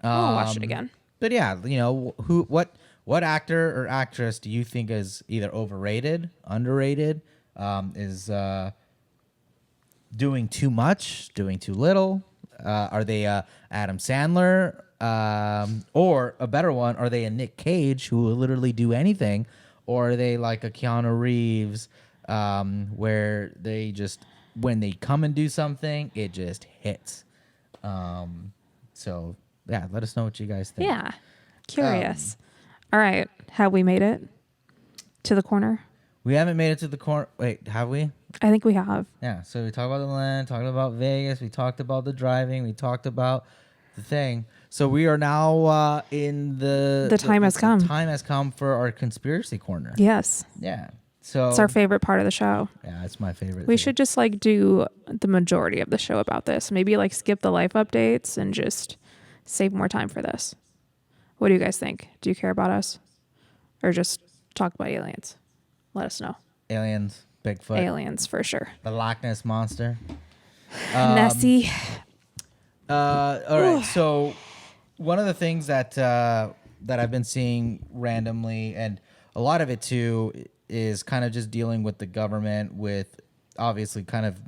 I'll watch it Um, again. But yeah, what actor or actress do you think is either overrated, underrated, is doing too much, doing too little? Are they Adam Sandler? Or a better one, are they a Nick Cage who will literally do anything? Or are they like a Keanu Reeves where they just, when they come and do something, it just hits? So, yeah, let us know what you guys think. Yeah. Curious. All right. Have we made it to the corner? We haven't made it to the corner. Wait, have we? I think we have. Yeah, so we talked about the land, talked about Vegas, we talked about the driving, we talked about the thing. So we are now in The time has come. The time has come for our conspiracy corner. Yes. Yeah. So It's our favorite part of the show. yeah, it's my favorite. We too. should just like do the majority of the show about this. Maybe like skip the life updates and just save more time for this. What do you guys think? Do you care about us? Or just talk about aliens? Let us know. Aliens, Bigfoot, Aliens for sure. the Loch Ness monster. Nessie. All right. So one of the things that I've been seeing randomly, and a lot of it too, is kind of just dealing with the government, with obviously kind of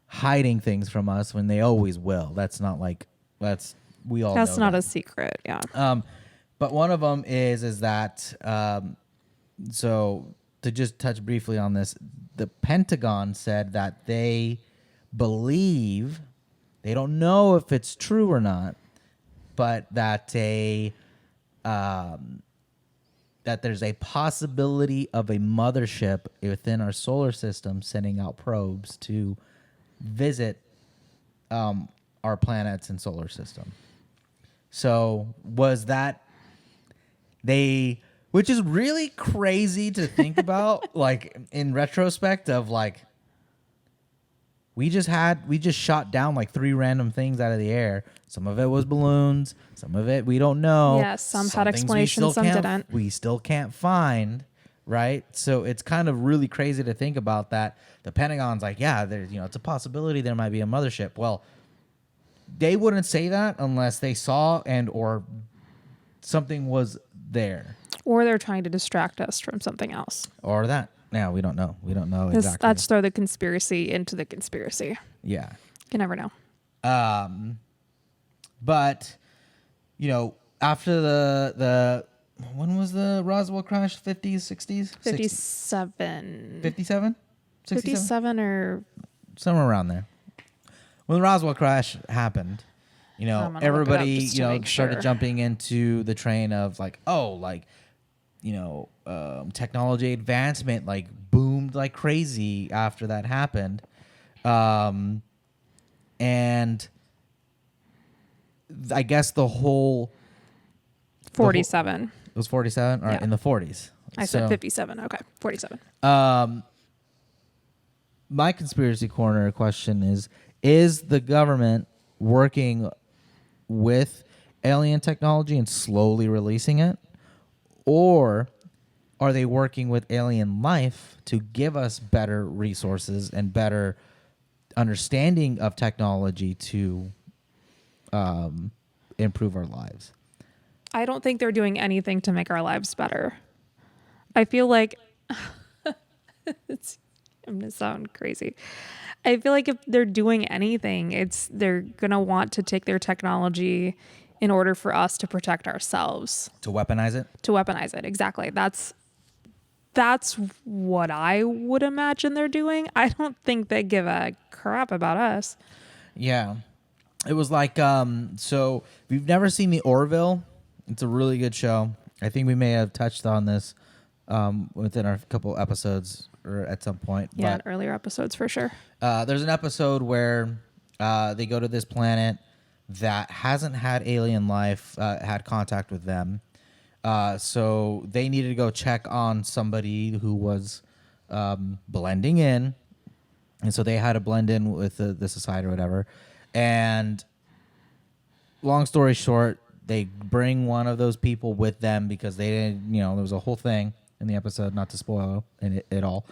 hiding things from us when they always will. That's not like we all. That's know not that. a secret. Yeah. But one of them is that so to just touch briefly on this, the Pentagon said that they believe, they don't know if it's true or not, but that that there's a possibility of a mothership within our solar system sending out probes to visit our planets and solar system. So was that they, which is really crazy to think about, like in retrospect of like, we just shot down like 3 random things out of the air. Some of it was balloons. Some of it we don't know. Yeah, some had things explanations, some didn't. We still can't find, right? So it's kind of really crazy to think about that. The Pentagon's like, yeah, there's, it's a possibility there might be a mothership. Well, they wouldn't say that unless they saw and or something was there. Or they're trying to distract us from something else. Or that. Now we don't know. We don't know exactly. That's throw the conspiracy into the conspiracy. Yeah. You never know. But after the when was the Roswell crash? 50s, 60s? 57. 57? 57 or somewhere around there. When the Roswell crash happened, everybody, started jumping into the train of like, technology advancement like boomed like crazy after that happened. And I guess the whole 47. It was 47? All right, Yeah. in the 40s. I said 57. Okay, 47. My conspiracy corner question is the government working with alien technology and slowly releasing it? Or are they working with alien life to give us better resources and better understanding of technology to improve our lives? I don't think they're doing anything to make our lives better. I feel like I'm going to sound crazy. I feel like if they're doing anything, they're going to want to take their technology in order for us to protect ourselves. To weaponize it? To weaponize it, exactly. That's what I would imagine they're doing. I don't think they give a crap about us. Yeah. It was like, so if you've never seen The Orville, it's a really good show. I think we may have touched on this within our couple episodes or at some point. Yeah, in earlier episodes for sure. There's an episode where they go to this planet that hasn't had alien life, had contact with them. So they needed to go check on somebody who was blending in. And so they had to blend in with the society or whatever. And long story short, they bring one of those people with them because they didn't, there was a whole thing in the episode, not to spoil it all.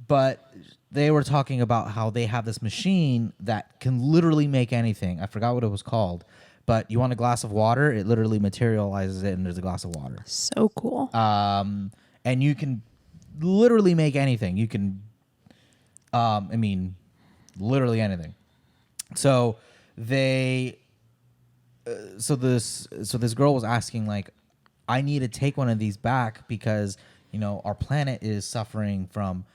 But they were talking about how they have this machine that can literally make anything. I forgot what it was called. But you want a glass of water, it literally materializes it and there's a glass of water. So cool. And you can literally make anything. You can, literally anything. So this girl was asking like, I need to take one of these back because, our planet is suffering from,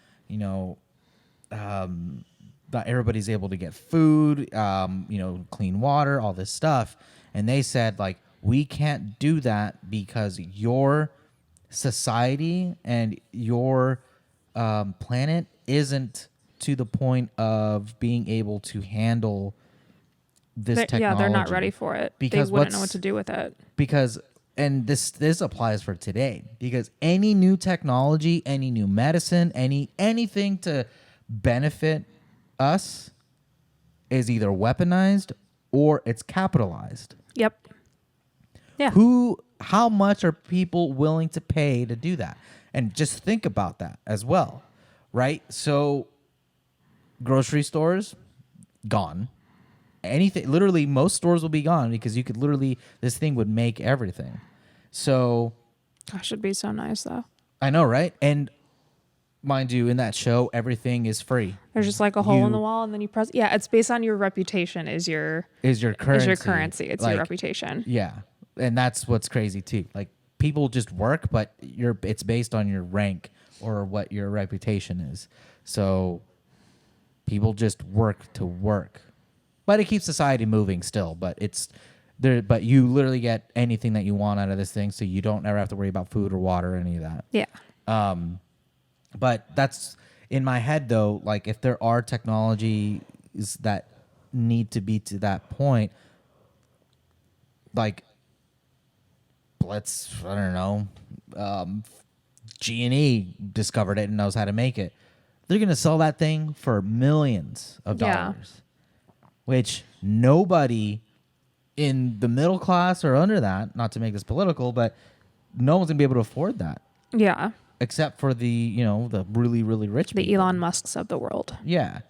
not everybody's able to get food, clean water, all this stuff. And they said like, we can't do that because your society and your planet isn't to the point of being able to handle this technology. Yeah, they're not ready for it. Because they wouldn't know what to do with it. Because, and this applies for today, because any new technology, any new medicine, anything to benefit us is either weaponized or it's capitalized. Yep. Yeah. How much are people willing to pay to do that? And just think about that as well, right? So grocery stores, gone. Anything, literally most stores will be gone because you could literally, this thing would make everything. So that should be so nice though. I know, right? And mind you, in that show, everything is free. There's just like a hole in the wall and then you press. Yeah, it's based on your reputation is your currency. It's your reputation. Yeah. And that's what's crazy too. Like people just work, but it's based on your rank or what your reputation is. So people just work to work, but it keeps society moving still. But it's there. But you literally get anything that you want out of this thing, so you don't ever have to worry about food or water or any of that. Yeah. But that's in my head though. Like if there are technologies that need to be to that point, like let's I don't know, G&E discovered it and knows how to make it. They're gonna sell that thing for millions of Yeah. dollars, which nobody in the middle class or under that, not to make this political, but no one's gonna be able to afford that Yeah. except for the the really really rich The people. Elon Musks of the world. Yeah,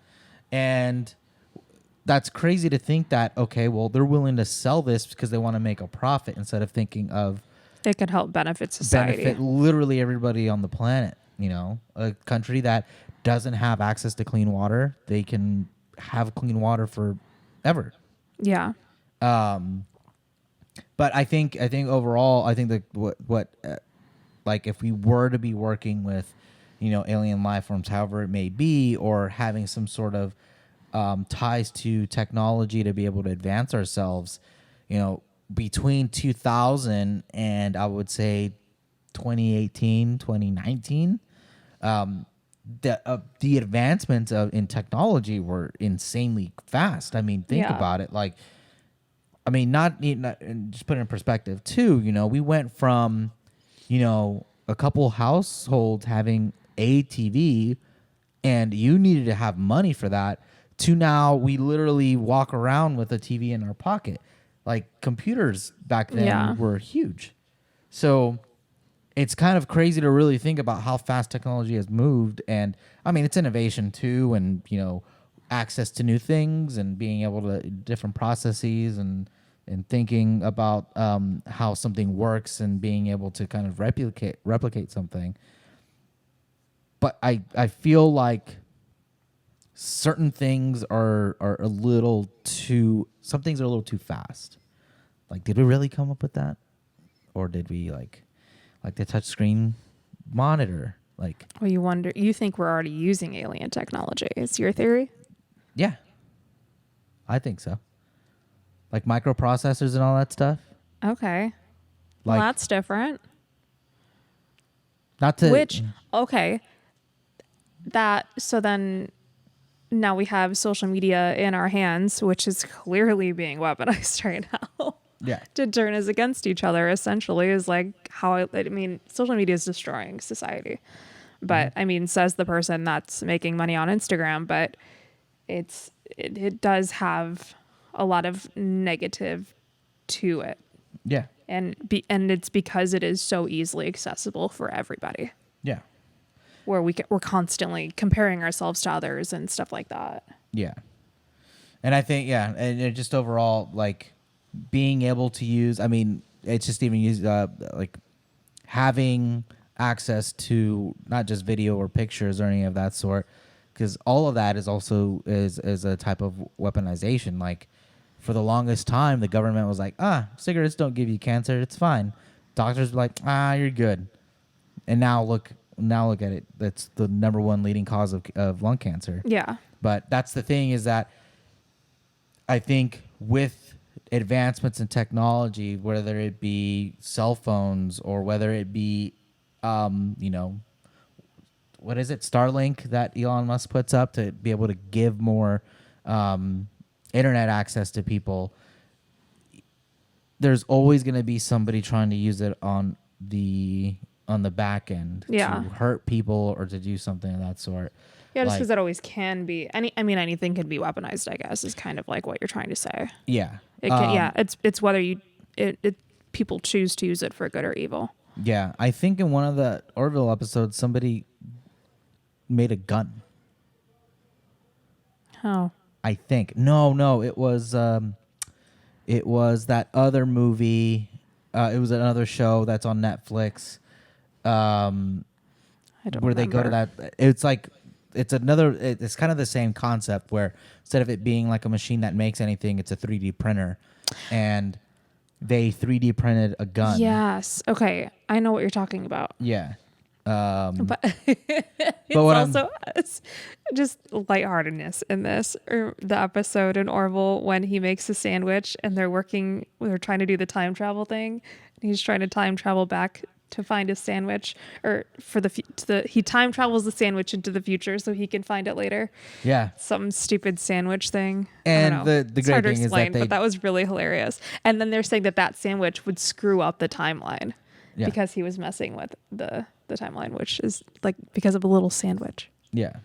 and that's crazy to think that okay, well they're willing to sell this because they want to make a profit instead of thinking of It could help benefit society. benefit literally everybody on the planet. A country that doesn't have access to clean water, they can have clean water forever. Yeah. But I think overall, I think that what like if we were to be working with, alien life forms, however it may be, or having some sort of ties to technology to be able to advance ourselves, between 2000 and I would say 2018, 2019, the advancements in technology were insanely fast. I mean, think Yeah. about it. Like, I mean, not and just put it in perspective too. We went from, a couple households having a TV, and you needed to have money for that, to now we literally walk around with a TV in our pocket. Like computers back then Yeah. were huge. So it's kind of crazy to really think about how fast technology has moved. And I mean, it's innovation too, and access to new things and being able to different processes and thinking about how something works and being able to kind of replicate something. But I feel like certain things are a little too some things are a little too fast. Like, did we really come up with that, or did we like the touchscreen monitor? Like, Well, you think we're already using alien technology. Is your theory? yeah, I think so. Like microprocessors and all that stuff. Okay. Well, Like, that's different. not to Which, okay. So then now we have social media in our hands, which is clearly being weaponized right now yeah, to turn us against each other, essentially, is like how I mean, social media is destroying society. But I mean, says the person that's making money on Instagram, but it does have a lot of negative to it. yeah, And it's because it is so easily accessible for everybody, yeah, where we're constantly comparing ourselves to others and stuff like that. yeah. And I think and it just overall like being able to use. I mean, it's just even use like having access to not just video or pictures or any of that sort, because all of that is also is a type of weaponization. Like for the longest time, the government was like, cigarettes don't give you cancer, it's fine. Doctors were like, you're good. And now look at it. That's the number one leading cause of lung cancer. Yeah. But that's the thing, is that I think with advancements in technology, whether it be cell phones or whether it be, what is it, Starlink that Elon Musk puts up to be able to give more internet access to people, there's always going to be somebody trying to use it on the back end to hurt people or to do something of that sort. Yeah, just Like, because it always can be. Anything can be weaponized, I guess, is kind of like what you're trying to say. yeah. It can, it's whether people choose to use it for good or evil. Yeah, I think in one of the Orville episodes, somebody made a gun. Oh. I think no, it was that other movie. It was another show that's on Netflix. I don't Where they go to remember. that. It's like it's kind of the same concept, where instead of it being like a machine that makes anything, it's a 3D printer, and they 3D printed a gun. Yes. Okay. I know what you're talking about. Yeah. Um, But but it's what I'm also just lightheartedness in this, or the episode in Orville when he makes a sandwich and they're trying to do the time travel thing. And he's trying to time travel back to find his sandwich, or for he time travels the sandwich into the future so he can find it later. yeah. Some stupid sandwich thing. I don't And know. the It's hard great to thing is that explain, but they that was really hilarious. And then they're saying that that sandwich would screw up the timeline yeah because he was messing with the timeline, which is like because of a little sandwich. yeah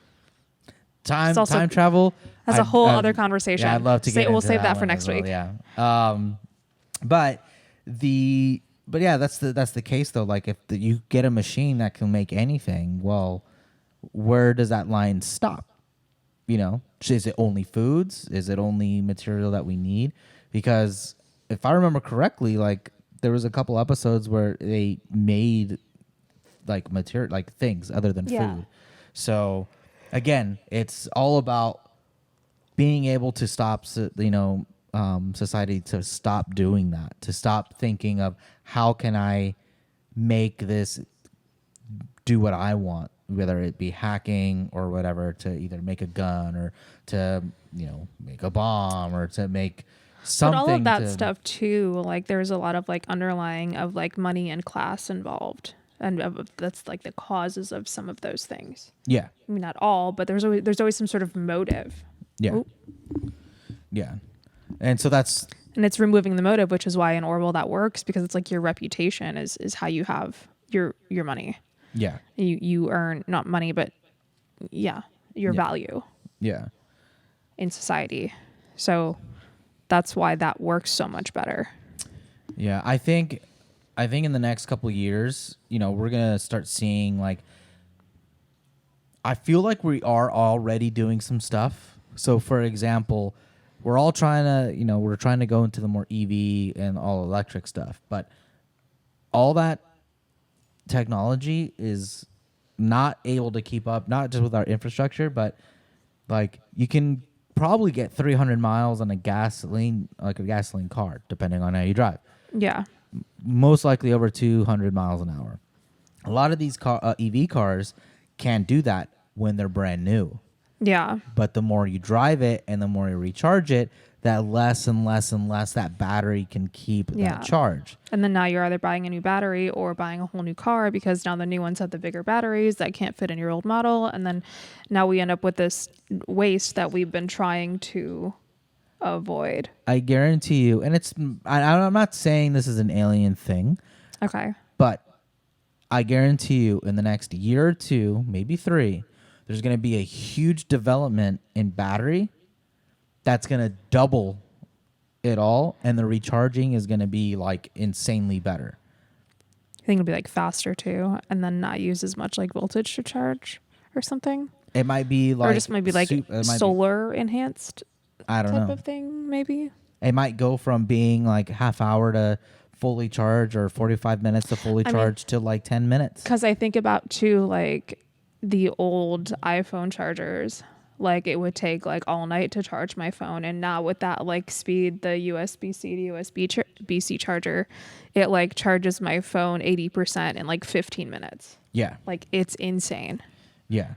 It's also time travel. has a whole other conversation. Yeah, I'd love to get We'll into save that that for one as next well. week. Yeah. But yeah, that's the case though. Like if you get a machine that can make anything, well, where does that line stop? You know, is it only foods? Is it only material that we need? Because if I remember correctly, like there was a couple episodes where they made like material, like things other than Yeah. food. So again, it's all about being able to stop, society to stop doing that, to stop thinking of how can I make this do what I want, whether it be hacking or whatever, to either make a gun or to, make a bomb or to make But all of something that to, stuff too, like there's a lot of like underlying of like money and class involved. And that's like the causes of some of those things. yeah, I mean, not all, but there's always some sort of motive. yeah, Oop. yeah. And so that's, And it's removing the motive, which is why in Orwell that works, because it's like your reputation is how you have your money. yeah, You earn not money, but yeah, your Yeah. value yeah. in society. So that's why that works so much better. Yeah, I think in the next couple of years, we're gonna start seeing like. I feel like we are already doing some stuff. So, for example, we're trying to go into the more EV and all electric stuff, but all that technology is not able to keep up, not just with our infrastructure, but like you can probably get 300 miles on a gasoline car, depending on how you drive. Yeah. Most likely over 200 miles an hour. A lot of these EV cars can't do that when they're brand new. Yeah. But the more you drive it and the more you recharge it, that less and less and less that battery can keep Yeah. that charge. And then now you're either buying a new battery or buying a whole new car, because now the new ones have the bigger batteries that can't fit in your old model. And then now we end up with this waste that we've been trying to avoid. I guarantee you, and I'm not saying this is an alien thing, Okay. but I guarantee you in the next year or two, maybe 3, there's going to be a huge development in battery that's going to double it all, and the recharging is going to be like insanely better. I think it'll be like faster too, and then not use as much like voltage to charge or something. It might be like, or just maybe like solar enhanced I don't type know. of thing, maybe. It might go from being like half hour to fully charge, or 45 minutes to fully charge, to like 10 minutes. Because I think about too, like the old iPhone chargers, like it would take like all night to charge my phone, and now with that like speed, the USB-C to USB-B-C charger, it like charges my phone 80% in like 15 minutes. Yeah. Like it's insane. Yeah.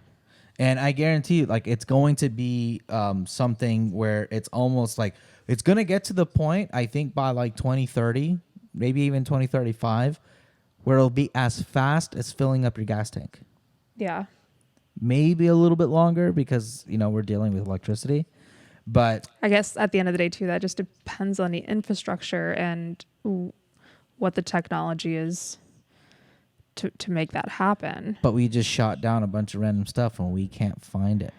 And I guarantee you, like, it's going to be something where it's almost like it's going to get to the point, I think, by like 2030, maybe even 2035, where it'll be as fast as filling up your gas tank. Yeah. Maybe a little bit longer because, we're dealing with electricity. But I guess at the end of the day, too, that just depends on the infrastructure and what the technology is to make that happen. But we just shot down a bunch of random stuff and we can't find it.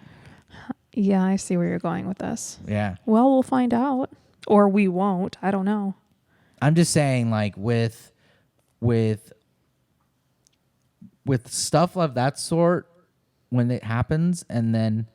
Yeah, I see where you're going with this. Yeah. Well, we'll find out. Or we won't. I don't know. I'm just saying, like, with stuff of that sort, when it happens, and then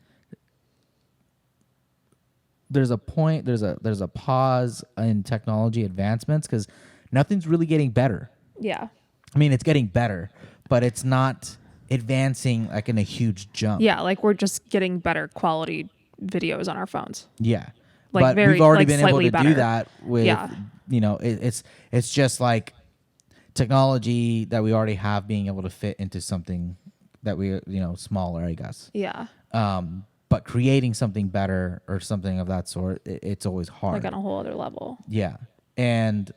there's a pause in technology advancements because nothing's really getting better. Yeah. I mean, it's getting better, but it's not advancing like in a huge jump. Yeah, like we're just getting better quality videos on our phones. Yeah. Like but we've already like been able to slightly do better. that with, Yeah. it's just like technology that we already have being able to fit into something that we smaller, I guess. Yeah. But creating something better or something of that sort, it's always Like hard. on a whole other level. Yeah. And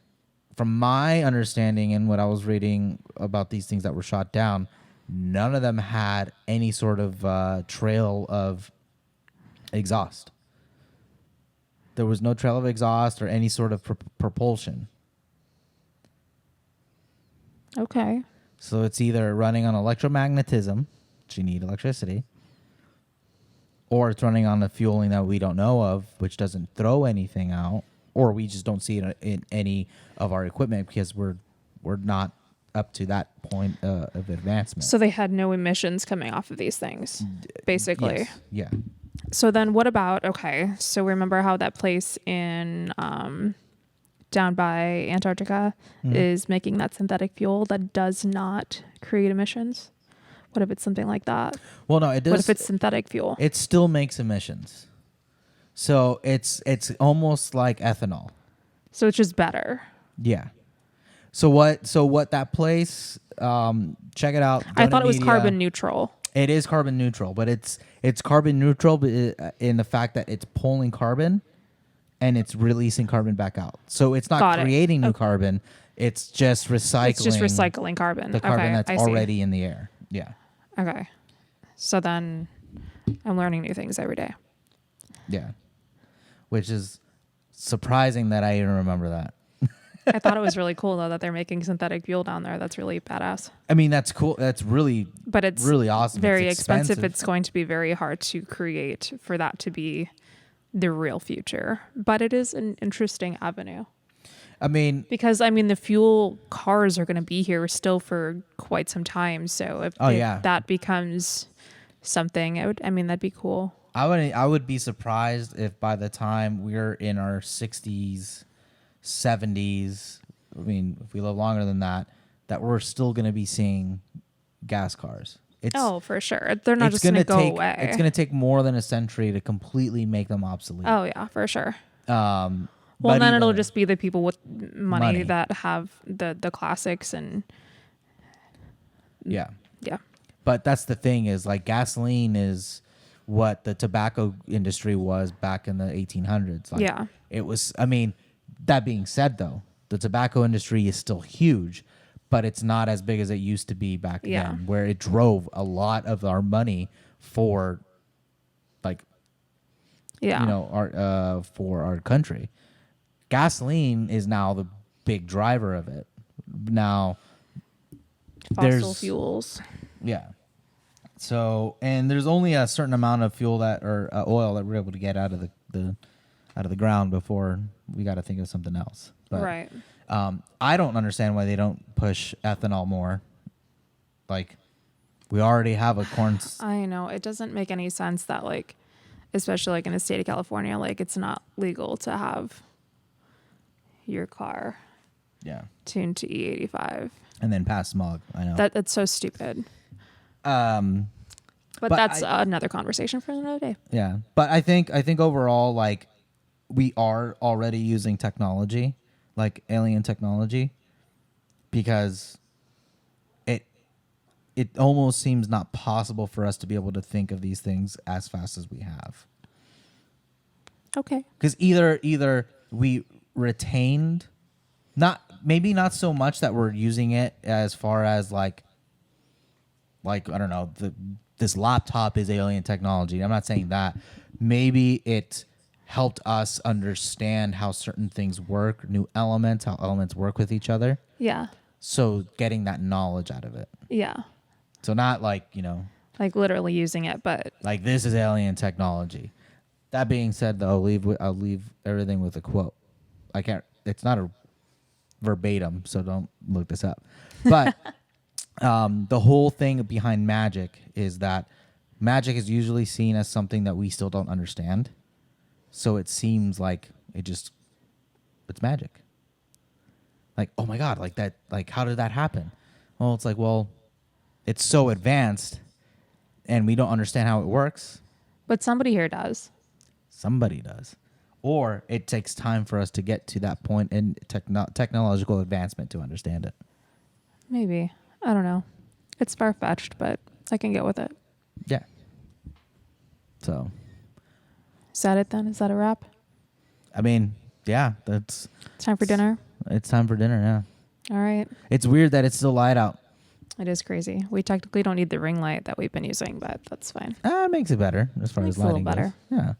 from my understanding and what I was reading about these things that were shot down, none of them had any sort of trail of exhaust. There was no trail of exhaust or any sort of propulsion. Okay. So it's either running on electromagnetism, which you need electricity, or it's running on a fueling that we don't know of, which doesn't throw anything out, or we just don't see it in any of our equipment because we're not up to that point of advancement. So they had no emissions coming off of these things, basically. Yes. Yeah. So then what about, okay, so remember how that place in down by Antarctica is making that synthetic fuel that does not create emissions? What if it's something like that? Well, no, it does. What if it's synthetic fuel? It still makes emissions. So it's almost like ethanol. So it's just better. Yeah. So what that place, check it out. I thought it was Media. carbon neutral. It is carbon neutral, but it's carbon neutral in the fact that it's pulling carbon and it's releasing carbon back out. So it's not creating new carbon. It's just recycling. It's just recycling carbon. The carbon that's I already see. in the air. Yeah. Okay. So then I'm learning new things every day. Yeah. Which is surprising that I even remember that. I thought it was really cool though that they're making synthetic fuel down there. That's really badass. I mean, that's cool. That's really, but it's really awesome. Very it's expensive. It's going to be very hard to create for that to be the real future. But it is an interesting avenue. I mean, because the fuel cars are going to be here still for quite some time. So if that becomes something, that'd be cool. I would be surprised if by the time we're in our 60s, 70s, I mean, if we live longer than that we're still going to be seeing gas cars. For sure. They're not just going to go away. It's going to take more than a century to completely make them obsolete. Oh, yeah, for sure. Well, then it'll just be the people with money that have the classics and... Yeah. Yeah. But that's the thing is, like, gasoline is what the tobacco industry was back in the 1800s. Like, yeah. It was, that being said, though, the tobacco industry is still huge, but it's not as big as it used to be back then, where it drove a lot of our money for, like, for our country. Gasoline is now the big driver of it. Now, fossil fuels. Yeah. So, and there's only a certain amount of fuel or oil that we're able to get out of the ground before we got to think of something else. But, right. I don't understand why they don't push ethanol more. Like, we already have a corn. I know it doesn't make any sense that, like, especially like in the state of California, like it's not legal to have your car tuned to E85 and then pass smog. I know that's so stupid. But that's another conversation for another day. Yeah, but I think overall, like, we are already using technology, like alien technology, because it almost seems not possible for us to be able to think of these things as fast as we have. Okay. Because either we retained, maybe not so much that we're using it as far as like I don't know, this laptop is alien technology. I'm not saying that. Maybe it helped us understand how certain things work, new elements, how elements work with each other. Yeah. So getting that knowledge out of it. Yeah. So not like, like literally using it, but like this is alien technology. That being said, though, I'll leave everything with a quote. It's not a verbatim, so don't look this up. But the whole thing behind magic is that magic is usually seen as something that we still don't understand. So it seems like it's magic. Like, oh my God, like that, like how did that happen? Well, it's like, it's so advanced and we don't understand how it works. But somebody here does. Somebody does. Or it takes time for us to get to that point in technological advancement to understand it. Maybe. I don't know. It's far-fetched, but I can get with it. Yeah. So, Is that it then? Is that a wrap? I mean, yeah, that's Time for dinner? it's time for dinner. Yeah. All right. It's weird that it's still light out. It is crazy. We technically don't need the ring light that we've been using, but that's fine. It makes it better as far Makes as it a little lighting better. goes.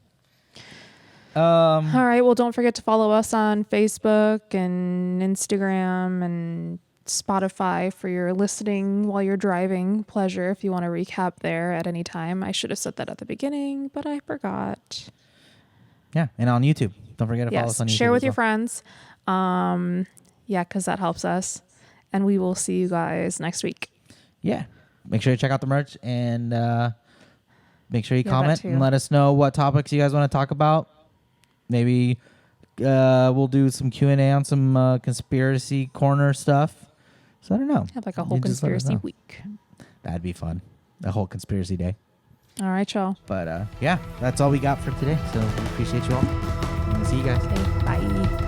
Yeah. All right. Well, don't forget to follow us on Facebook and Instagram and Spotify for your listening while you're driving pleasure. If you want to recap there at any time, I should have said that at the beginning, but I forgot. Yeah, and on YouTube. Don't forget to follow us on YouTube. Share with as your well. friends. Yeah, because that helps us. And we will see you guys next week. Yeah. Make sure you check out the merch and make sure you Yeah, comment that too. and let us know what topics you guys want to talk about. Maybe we'll do some Q&A on some conspiracy corner stuff. So I don't know. Have like a whole You just let us conspiracy know. week. That'd be fun. A whole conspiracy day. All right, y'all. But yeah, that's all we got for today. So we appreciate you all. And we'll see you guys. Okay, bye.